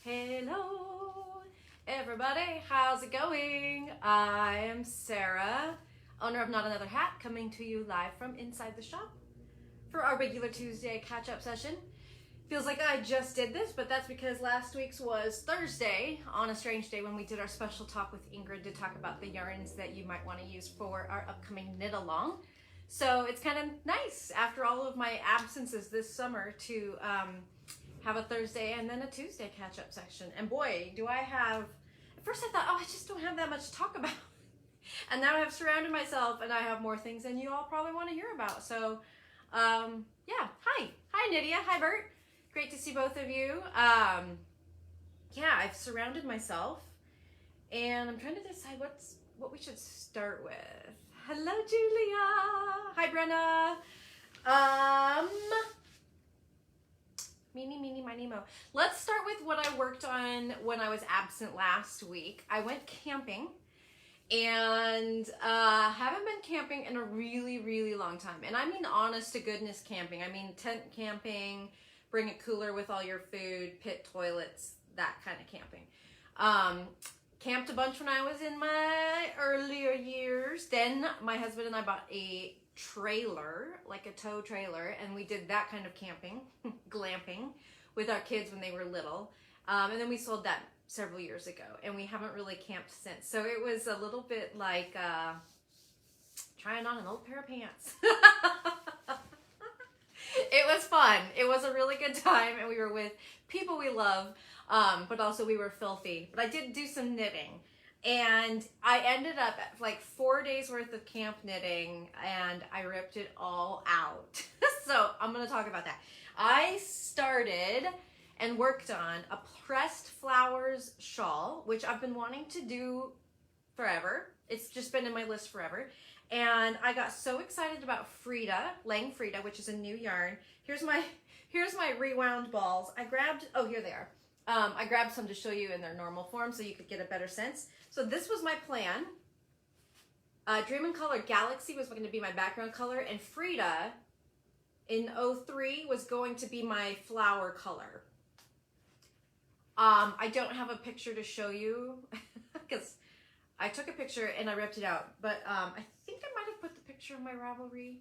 Hello, everybody. How's it going? I am Sarah, owner of Not Another Hat, coming to you live from inside the shop for our regular Tuesday catch-up session. Feels like I just did this, but that's because last week's was Thursday, on a strange day, when we did our special talk with Ingrid to talk about the yarns that you might want to use for our upcoming knit along. So it's kind of nice after all of my absences this summer to have a Thursday and then a Tuesday catch-up section. And boy, do I have, at first I thought, oh, I just don't have that much to talk about. And now I have surrounded myself and I have more things than you all probably want to hear about. So yeah, hi Nydia, hi Bert. Great to see both of you. Yeah, I've surrounded myself and I'm trying to decide what we should start with. Hello, Julia. Hi, Brenna. Meeny, miny, mo. Let's start with what I worked on when I was absent last week. I went camping and haven't been camping in a really, really long time. And I mean honest to goodness camping. I mean tent camping, bring a cooler with all your food, pit toilets, that kind of camping. Camped a bunch when I was in my earlier years. Then my husband and I bought a trailer, like a tow trailer, and we did that kind of camping, glamping, with our kids when they were little. And then we sold that several years ago, and we haven't really camped since. So it was a little bit like trying on an old pair of pants. It was fun. It was a really good time, and we were with people we love, but also we were filthy. But I did do some knitting. And I ended up at like 4 days worth of camp knitting and I ripped it all out. So I'm going to talk about that. I started and worked on a pressed flowers shawl, which I've been wanting to do forever. It's just been in my list forever. And I got so excited about Frida, Lang Frida, which is a new yarn. Here's my rewound balls. I grabbed, oh, here they are. I grabbed some to show you in their normal form so you could get a better sense. So this was my plan. Dream and Color Galaxy was going to be my background color, and Frida in 03 was going to be my flower color. I don't have a picture to show you because I took a picture and I ripped it out, but I think I might have put the picture of my Ravelry.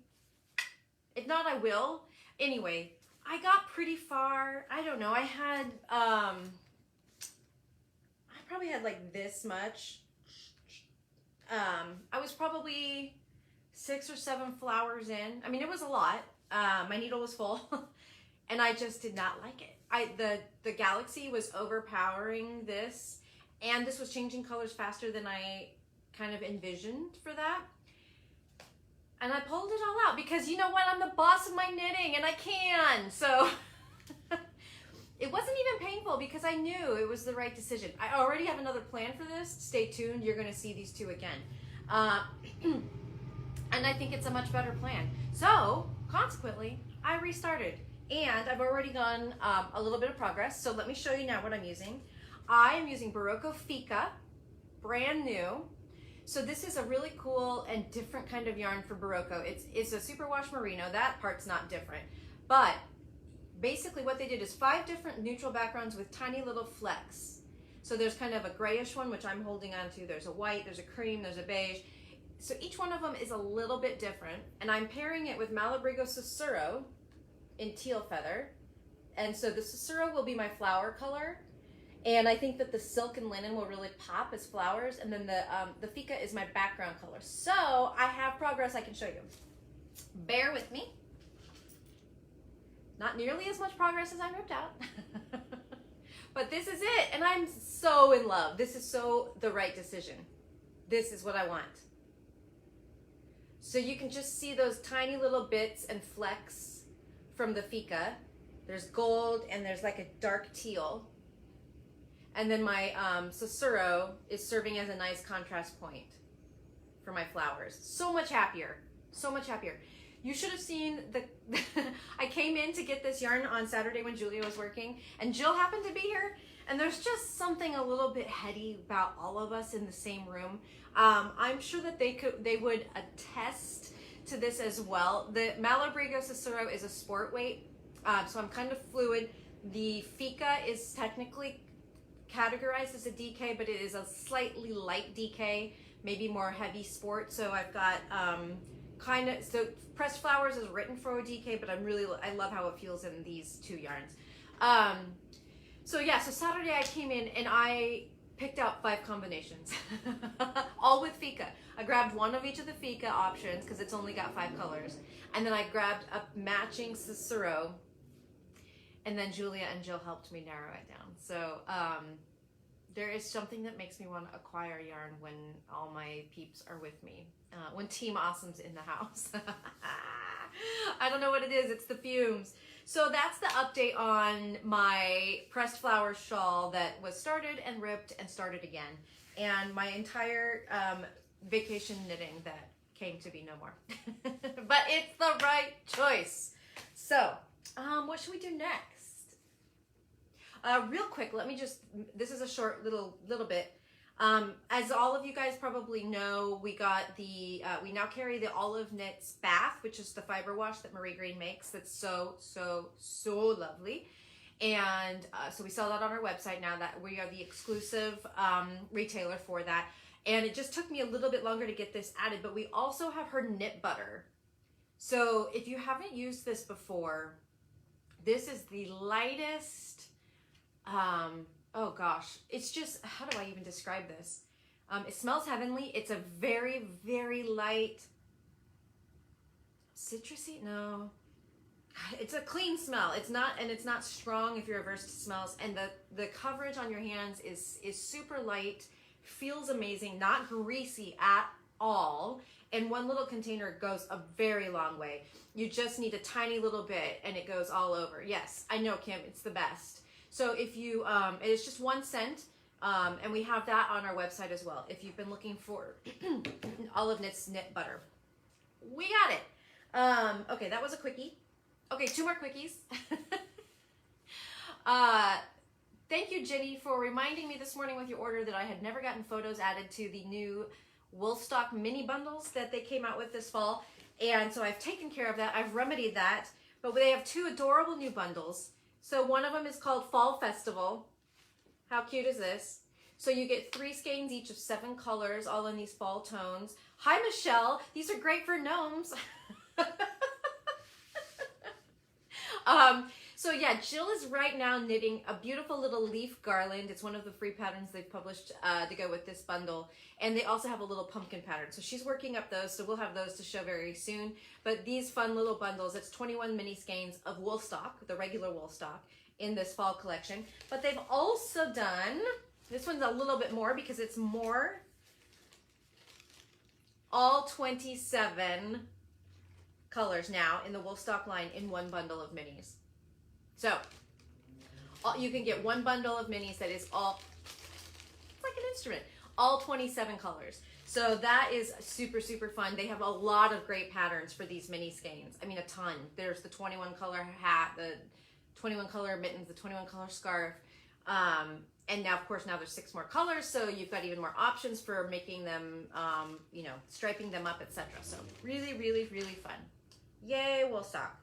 If not, I will. Anyway, I got pretty far. I don't know. I had, I probably had like this much. I was probably 6 or 7 flowers in. I mean, it was a lot. My needle was full and I just did not like it. The Galaxy was overpowering this, and this was changing colors faster than I kind of envisioned for that. And I pulled it all out because you know what? I'm the boss of my knitting and I can. So it wasn't even painful because I knew it was the right decision. I already have another plan for this. Stay tuned. You're going to see these two again. And I think it's a much better plan. So consequently, I restarted and I've already done a little bit of progress. So let me show you now what I'm using. I am using Berroco Fika, brand new. So this is a really cool and different kind of yarn for Berroco. It's a superwash merino. That part's not different. But basically what they did is 5 different neutral backgrounds with tiny little flecks. So there's kind of a grayish one, which I'm holding on to. There's a white, there's a cream, there's a beige. So each one of them is a little bit different. And I'm pairing it with Malabrigo Susurro in teal feather. And so the Susurro will be my flower color. And I think that the silk and linen will really pop as flowers. And then the Fika is my background color. So I have progress I can show you. Bear with me. Not nearly as much progress as I ripped out. But this is it. And I'm so in love. This is so the right decision. This is what I want. So you can just see those tiny little bits and flecks from the Fika. There's gold and there's like a dark teal. And then my Susurro is serving as a nice contrast point for my flowers. So much happier. So much happier. You should have seen I came in to get this yarn on Saturday when Julia was working, and Jill happened to be here, and there's just something a little bit heady about all of us in the same room. I'm sure that they would attest to this as well. The Malabrigo Susurro is a sport weight, so I'm kind of fluid. The Fika is technically categorized as a DK, but it is a slightly light DK, maybe more heavy sport. So I've got so Pressed Flowers is written for a DK, but I love how it feels in these two yarns. So Saturday I came in and I picked out 5 combinations, all with Fika. I grabbed one of each of the Fika options because it's only got 5 colors. And then I grabbed a matching Susurro, and then Julia and Jill helped me narrow it down. So there is something that makes me want to acquire yarn when all my peeps are with me, when Team Awesome's in the house. I don't know what it is, it's the fumes. So that's the update on my Pressed Flowers shawl that was started and ripped and started again. And my entire vacation knitting that came to be no more. But it's the right choice. So, what should we do next? Real quick, this is a short little bit. As all of you guys probably know, we got we now carry the Olive Knits Bath, which is the fiber wash that Marie Green makes. That's so lovely. And so we sell that on our website now. That we are the exclusive retailer for that. And it just took me a little bit longer to get this added, but we also have her knit butter. So if you haven't used this before, this is the lightest, oh gosh, it's just, how do I even describe this? It smells heavenly. It's a very, very light, citrusy, no. It's a clean smell. It's not strong if you're averse to smells. And the coverage on your hands is super light, feels amazing, not greasy at all. And one little container goes a very long way. You just need a tiny little bit and it goes all over. Yes, I know, Kim, it's the best. So if you, it's just 1 cent, and we have that on our website as well. If you've been looking for Olive Knits knit butter, we got it. Okay, that was a quickie. Okay, 2 more quickies. Thank you, Jenny, for reminding me this morning with your order that I had never gotten photos added to the new Woolstock mini bundles that they came out with this fall. And so I've taken care of that. I've remedied that. But they have 2 adorable new bundles. So one of them is called Fall Festival. How cute is this? So you get 3 skeins each of 7 colors, all in these fall tones. Hi, Michelle. These are great for gnomes. So yeah, Jill is right now knitting a beautiful little leaf garland. It's one of the free patterns they've published to go with this bundle. And they also have a little pumpkin pattern. So she's working up those, so we'll have those to show very soon. But these fun little bundles, it's 21 mini skeins of wool stock, the regular wool stock, in this fall collection. But they've also done, this one's a little bit more because it's more, all 27 colors now in the wool stock line in one bundle of minis. So you can get one bundle of minis that is all, it's like an instrument, all 27 colors. So that is super, super fun. They have a lot of great patterns for these mini skeins. I mean, a ton. There's the 21 color hat, the 21 color mittens, the 21 color scarf. And now, of course, now there's 6 more colors. So you've got even more options for making them, you know, striping them up, etc. So really, really, really fun. Yay, wool stock.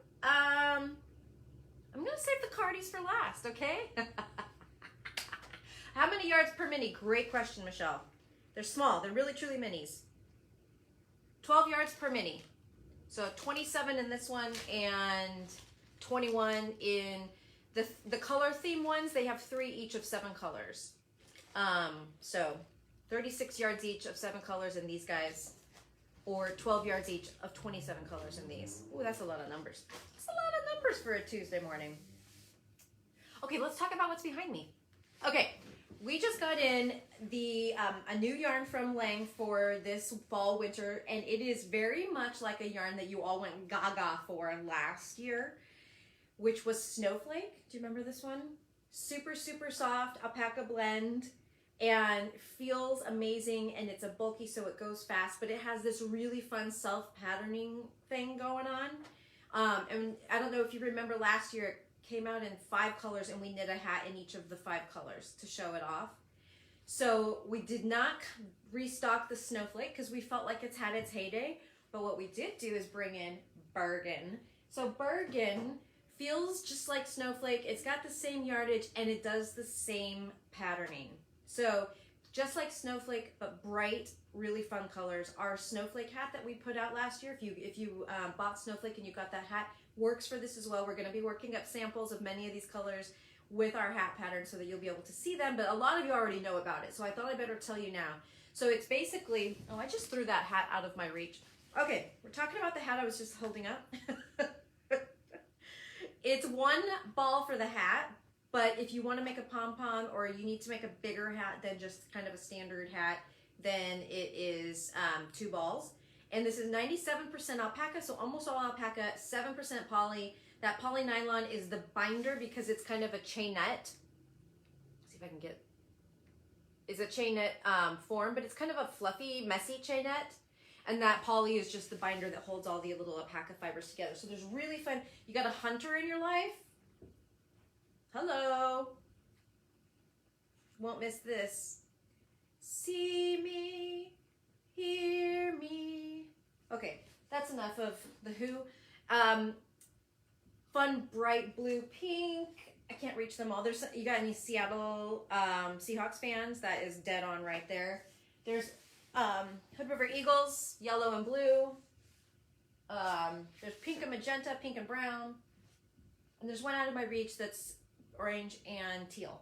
I'm gonna save the Cardis for last, okay? How many yards per mini? Great question, Michelle. They're small, they're really truly minis. 12 yards per mini. So 27 in this one and 21 in the color theme ones. They have 3 each of 7 colors. So 36 yards each of 7 colors in these guys, or 12 yards each of 27 colors in these. Ooh, that's a lot of numbers. That's a lot of numbers for a Tuesday morning. Okay, let's talk about what's behind me. Okay, we just got in the a new yarn from Lang for this fall winter, and it is very much like a yarn that you all went gaga for last year, which was Snowflake. Do you remember this one? Super, super soft alpaca blend, and feels amazing, and it's a bulky so it goes fast, but it has this really fun self-patterning thing going on. And I don't know if you remember last year, it came out in 5 colors and we knit a hat in each of the 5 colors to show it off. So we did not restock the Snowflake because we felt like it's had its heyday, but what we did do is bring in Bergen. So Bergen feels just like Snowflake. It's got the same yardage and it does the same patterning. So just like Snowflake, but bright, really fun colors. Our Snowflake hat that we put out last year, if you bought Snowflake and you got that hat, works for this as well. We're going to be working up samples of many of these colors with our hat pattern so that you'll be able to see them, but a lot of you already know about it, so I thought I better tell you now. So it's basically, oh, I just threw that hat out of my reach. Okay, we're talking about the hat I was just holding up. It's one ball for the hat, but if you want to make a pom-pom or you need to make a bigger hat than just kind of a standard hat, then it is 2 balls. And this is 97% alpaca, so almost all alpaca, 7% poly. That poly nylon is the binder because it's kind of a chainette. Let's see if I can get, it's a chainette form, but it's kind of a fluffy, messy chainette. And that poly is just the binder that holds all the little alpaca fibers together. So there's really fun. You got a hunter in your life? Hello. Won't miss this. See me, hear me. Okay, that's enough of the Who. Fun, bright blue, pink. I can't reach them all. There's, you got any Seattle Seahawks fans? That is dead on right there. There's Hood River Eagles, yellow and blue. There's pink and magenta, pink and brown. And there's one out of my reach that's orange and teal.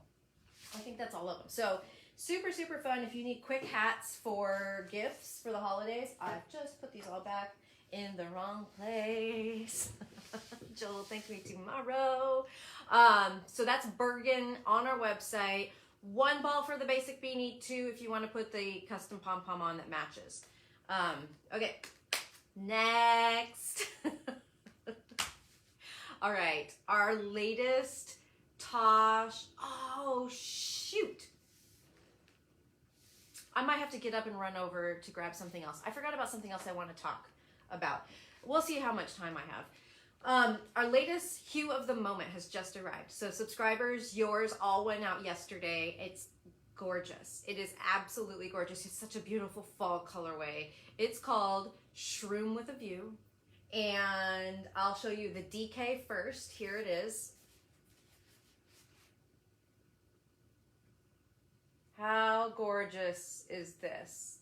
I think that's all of them. So super, super fun. If you need quick hats for gifts for the holidays, I've just put these all back in the wrong place. Joel, thank me tomorrow. So that's Bergen on our website. 1 ball for the basic beanie, 2 if you want to put the custom pom-pom on that matches. Okay, next. All right, our latest Tosh. Oh, shoot. I might have to get up and run over to grab something else. I forgot about something else I want to talk about. We'll see how much time I have. Our latest Hue of the Moment has just arrived. So subscribers, yours all went out yesterday. It's gorgeous. It is absolutely gorgeous. It's such a beautiful fall colorway. It's called Shroom with a View. And I'll show you the DK first. Here it is. How gorgeous is this?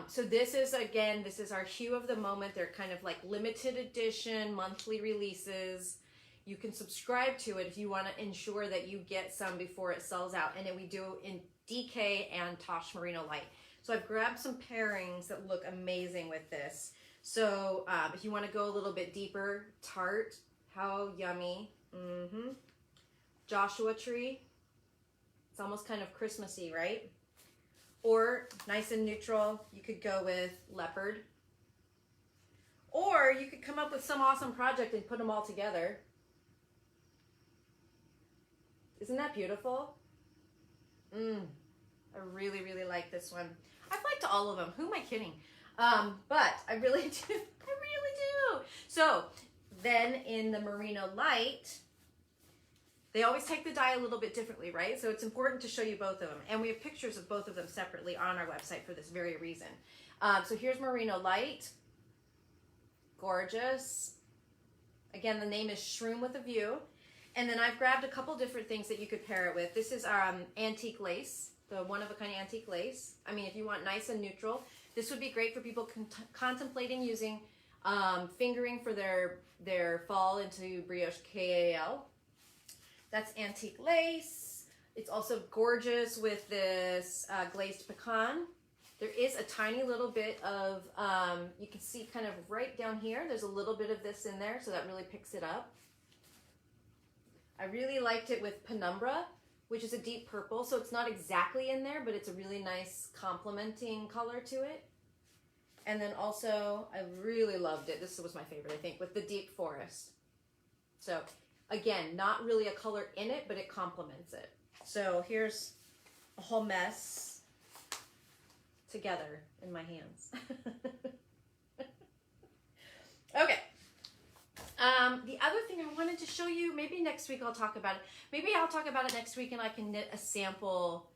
So this is, again, this is our Hue of the Moment. They're kind of like limited edition, monthly releases. You can subscribe to it if you want to ensure that you get some before it sells out. And then we do in DK and Tosh Merino Light. So I've grabbed some pairings that look amazing with this. So if you want to go a little bit deeper, Tart, how yummy. Joshua Tree. It's almost kind of Christmassy, right? Or nice and neutral, you could go with Leopard. Or you could come up with some awesome project and put them all together. Isn't that beautiful? I really, really like this one. I've liked all of them. Who am I kidding? But I really do. I really do. So then in the Merino Light, they always take the dye a little bit differently, right? So it's important to show you both of them. And we have pictures of both of them separately on our website for this very reason. So here's Merino Light. Gorgeous. Again, the name is Shroom with a View. And then I've grabbed a couple different things that you could pair it with. This is antique lace, the one-of-a-kind antique lace. I mean, if you want nice and neutral, this would be great for people contemplating using fingering for their fall into Brioche KAL. That's antique lace. It's also gorgeous with this glazed pecan. There is a tiny little bit of, you can see kind of right down here, there's a little bit of this in there, so that really picks it up. I really liked it with penumbra, which is a deep purple, so it's not exactly in there, but it's a really nice complementing color to it. And then also, I really loved it. This was my favorite, I think, with the deep forest. So again, not really a color in it, but it complements it. So here's a whole mess together in my hands. Okay. The other thing I wanted to show you, maybe next week I'll talk about it. Maybe I'll talk about it next week and I can knit a sample.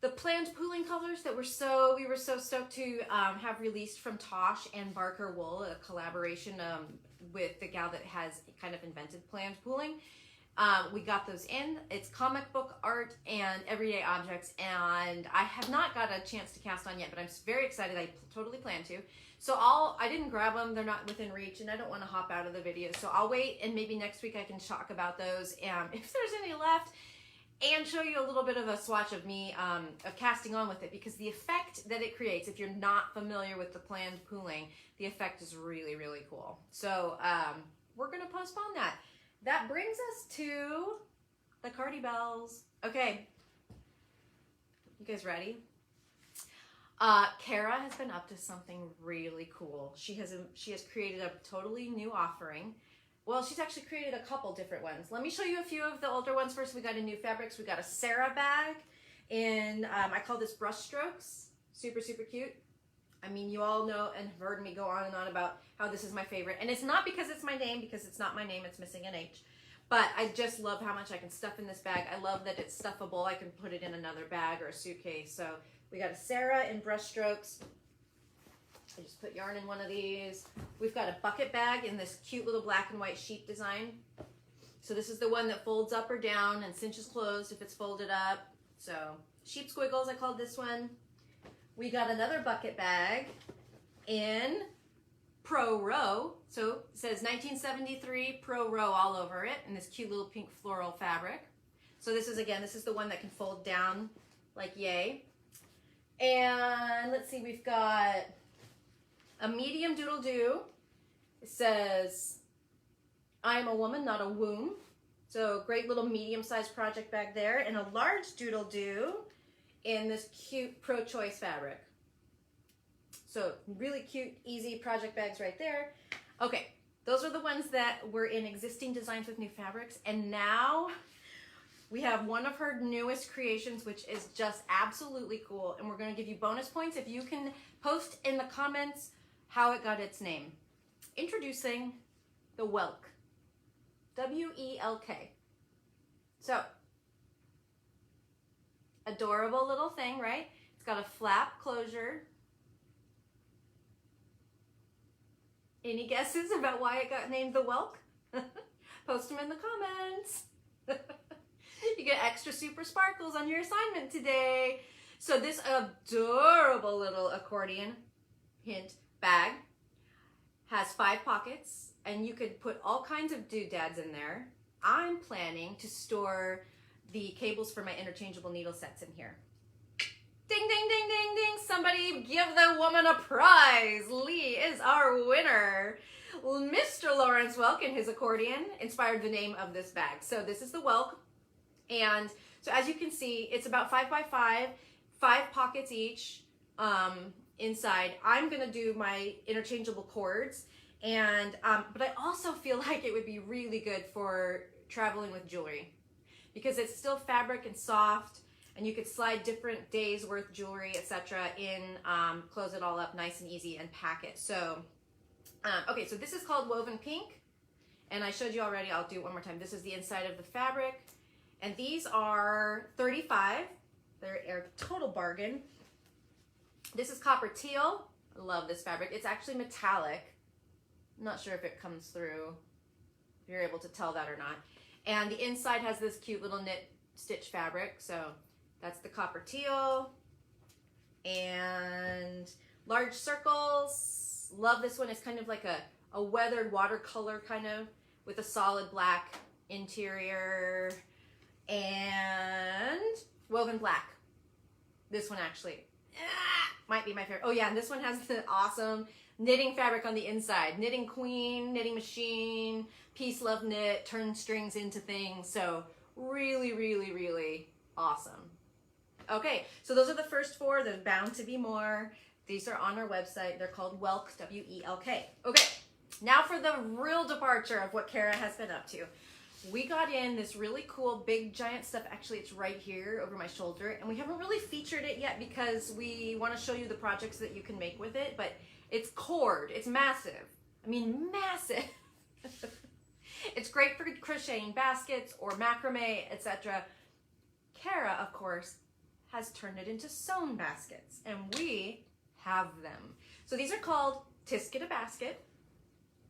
The planned pooling colors that we were so stoked to have released from Tosh and Barker Wool, a collaboration with the gal that has kind of invented planned pooling. We got those in. It's comic book art and everyday objects, and I have not got a chance to cast on yet, but I'm very excited. I totally plan to. So I didn't grab them. They're not within reach, and I don't want to hop out of the video. So I'll wait, and maybe next week I can talk about those, if there's any left, and show you a little bit of a swatch of me of casting on with it, because the effect that it creates, if you're not familiar with the planned pooling, the effect is really, really cool. So we're going to postpone that. That brings us to the Kartybells. Okay, you guys ready? Kara has been up to something really cool. She has created a totally new offering. Well, she's actually created a couple different ones. Let me show you a few of the older ones first. We got a new fabrics. We got a Sarah bag in, I call this brush strokes. Super, super cute. I mean, you all know and have heard me go on and on about how this is my favorite. And it's not because it's my name, because it's not my name. It's missing an H. But I just love how much I can stuff in this bag. I love that it's stuffable. I can put it in another bag or a suitcase. So we got a Sarah in brush strokes. I just put yarn in one of these. We've got a bucket bag in this cute little black and white sheep design. So this is the one that folds up or down and cinches closed if it's folded up. So sheep squiggles, I called this one. We got another bucket bag in Pro Row. So it says 1973 Pro Row all over it in this cute little pink floral fabric. So this is, again, this is the one that can fold down like yay. And let's see, we've got a medium doodle doo. It says, I'm a woman, not a womb. So great little medium-sized project bag there. And a large doodle doo in this cute pro-choice fabric. So really cute, easy project bags right there. Okay, those are the ones that were in existing designs with new fabrics. And now we have one of her newest creations, which is just absolutely cool. And we're gonna give you bonus points if you can post in the comments how it got its name. Introducing the Welk. W-E-L-K. So, adorable little thing, right? It's got a flap closure. Any guesses about why it got named the Welk? Post them in the comments. You get extra super sparkles on your assignment today. So this adorable little accordion, hint, bag has 5 pockets, and you could put all kinds of doodads in there. I'm planning to store the cables for my interchangeable needle sets in here. Ding, ding, ding, ding, ding. Somebody give the woman a prize. Lee is our winner. Mr. Lawrence Welk and his accordion inspired the name of this bag. So this is the Welk. And so as you can see, it's about 5 by 5, 5 pockets each inside. I'm gonna do my interchangeable cords, and but I also feel like it would be really good for traveling with jewelry, because it's still fabric and soft, and you could slide different days worth jewelry, etc. in, close it all up nice and easy and pack it. So, okay, so this is called Woven Pink, and I showed you already. I'll do it one more time. This is the inside of the fabric, and these are 35. They're a total bargain. This is copper teal. I love this fabric. It's actually metallic. I'm not sure if it comes through, if you're able to tell that or not. And the inside has this cute little knit stitch fabric. So that's the copper teal. And large circles. Love this one. It's kind of like a weathered watercolor kind of with a solid black interior. And woven black. This one actually might be my favorite. Oh yeah, and this one has the awesome knitting fabric on the inside. Knitting queen, knitting machine, peace, love, knit, turn strings into things. So really, really, really awesome. Okay, so those are the first 4. There's bound to be more. These are on our website. They're called Welk, W-E-L-K. Okay, now for the real departure of what Kara has been up to. We got in this really cool big giant stuff. Actually, it's right here over my shoulder, and we haven't really featured it yet because we want to show you the projects that you can make with it, but it's cord. It's massive. I mean, massive. It's great for crocheting baskets or macrame, etc. Kara, of course, has turned it into sewn baskets, and we have them. So these are called Tisket a basket.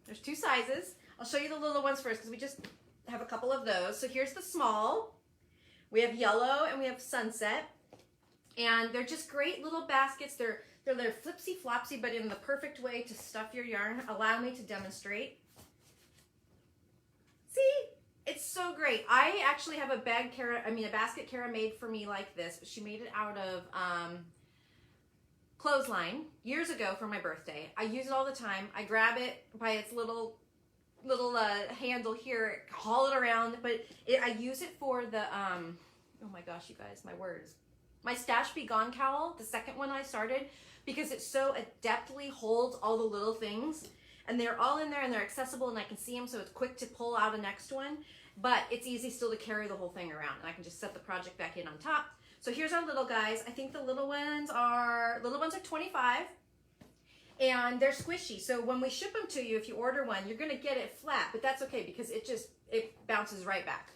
There's 2 sizes. I'll show you the little ones first because we just have a couple of those. So here's the small. We have yellow and we have sunset. And they're just great little baskets. They're flipsy flopsy, but in the perfect way to stuff your yarn. Allow me to demonstrate. See? It's so great. I actually have a basket Kara made for me like this, but she made it out of clothesline years ago for my birthday. I use it all the time. I grab it by its little handle here, haul it around, but I use it for the, oh my gosh, you guys, my words. My Stash Be Gone cowl, the second one I started, because it so adeptly holds all the little things. And they're all in there and they're accessible and I can see them, so it's quick to pull out a next one. But it's easy still to carry the whole thing around. And I can just set the project back in on top. So here's our little guys. I think the little ones are 25. And they're squishy. So when we ship them to you, if you order one, you're going to get it flat. But that's okay because it bounces right back.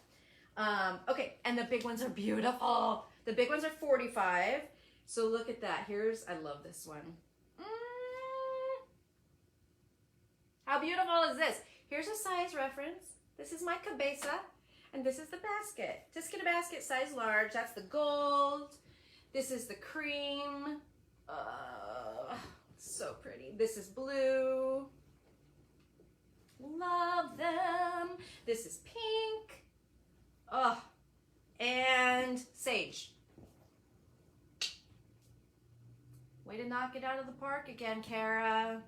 Okay, and the big ones are beautiful. The big ones are 45. So look at that. I love this one. How beautiful is this? Here's a size reference. This is my cabeza, and this is the basket. Tisket basket, size large. That's the gold. This is the cream. So pretty. This is blue. Love them. This is pink. Oh, and sage. Way to knock it out of the park again, Kara.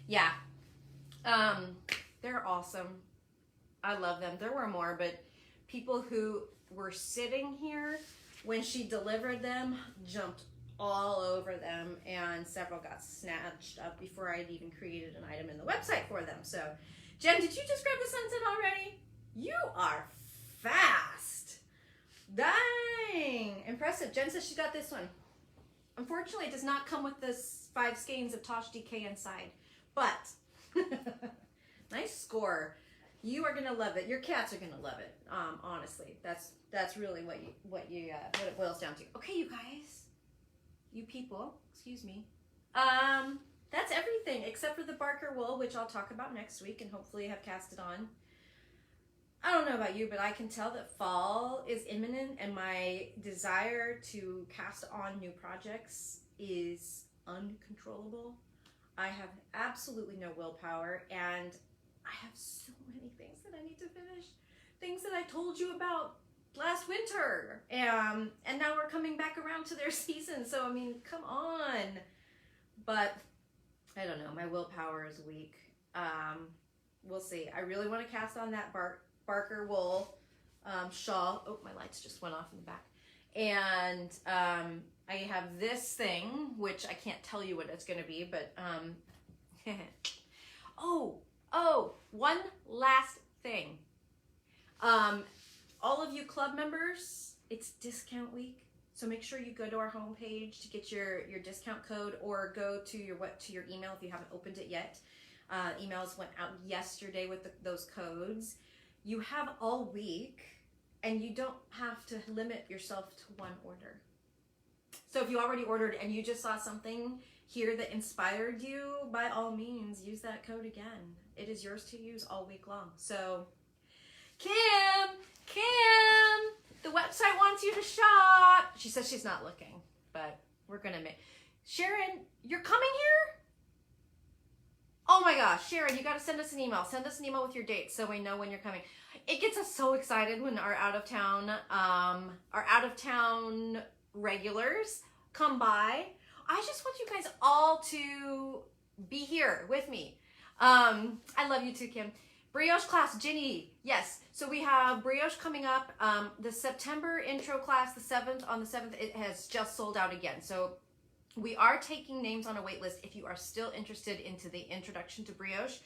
Yeah. They're awesome. I love them. There were more, but people who were sitting here when she delivered them jumped all over them, and several got snatched up before I'd even created an item in the website for them. So, Jen, did you just grab the sunset already? You are fast. Dang. Impressive. Jen says she got this one. Unfortunately, it does not come with this 5 skeins of Tosh DK inside, but nice score. You are gonna love it. Your cats are gonna love it. Honestly, that's really what it boils down to. Okay, you guys, you people, excuse me. That's everything except for the Barker wool, which I'll talk about next week and hopefully have casted on. I don't know about you, but I can tell that fall is imminent and my desire to cast on new projects is uncontrollable. I have absolutely no willpower and I have so many things that I need to finish. Things that I told you about last winter. And now we're coming back around to their season. So, I mean, come on. But I don't know. My willpower is weak. We'll see. I really want to cast on that Barker wool shawl. Oh, my lights just went off in the back. And I have this thing, which I can't tell you what it's going to be, but oh, one last thing. All of you club members, it's discount week. So make sure you go to our homepage to get your discount code, or go to your email if you haven't opened it yet. Emails went out yesterday with those codes. You have all week, and you don't have to limit yourself to one order. So if you already ordered and you just saw something here that inspired you, by all means, use that code again. It is yours to use all week long. So, Kim, the website wants you to shop. She says she's not looking, but we're going to make... Sharon, you're coming here? Oh my gosh, Sharon, you got to send us an email. Send us an email with your dates so we know when you're coming. It gets us so excited when our out of town regulars come by. I just want you guys all to be here with me. I love you too, Kim. Brioche class, Ginny, yes. So we have Brioche coming up. The September intro class, on the 7th, it has just sold out again. So we are taking names on a wait list. If you are still interested into the introduction to Brioche,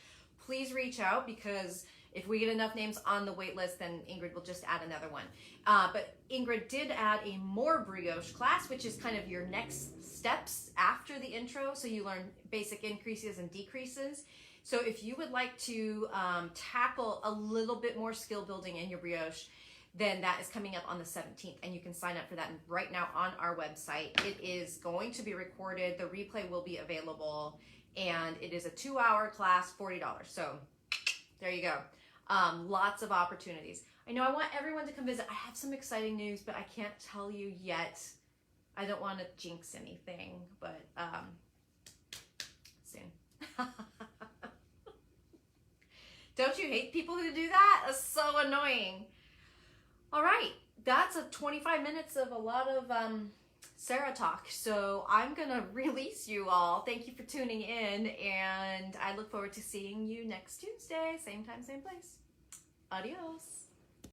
please reach out, because if we get enough names on the wait list, then Ingrid will just add another one. But Ingrid did add a more Brioche class, which is kind of your next steps after the intro. So you learn basic increases and decreases. So if you would like to tackle a little bit more skill building in your Brioche, then that is coming up on the 17th, and you can sign up for that right now on our website. It is going to be recorded. The replay will be available, and it is a 2-hour class, $40. So there you go. Lots of opportunities. I know I want everyone to come visit. I have some exciting news, but I can't tell you yet. I don't want to jinx anything, but soon. Don't you hate people who do that? That's so annoying. All right, that's a 25 minutes of a lot of Sarah talk. So I'm gonna release you all. Thank you for tuning in, and I look forward to seeing you next Tuesday, same time, same place. Adios.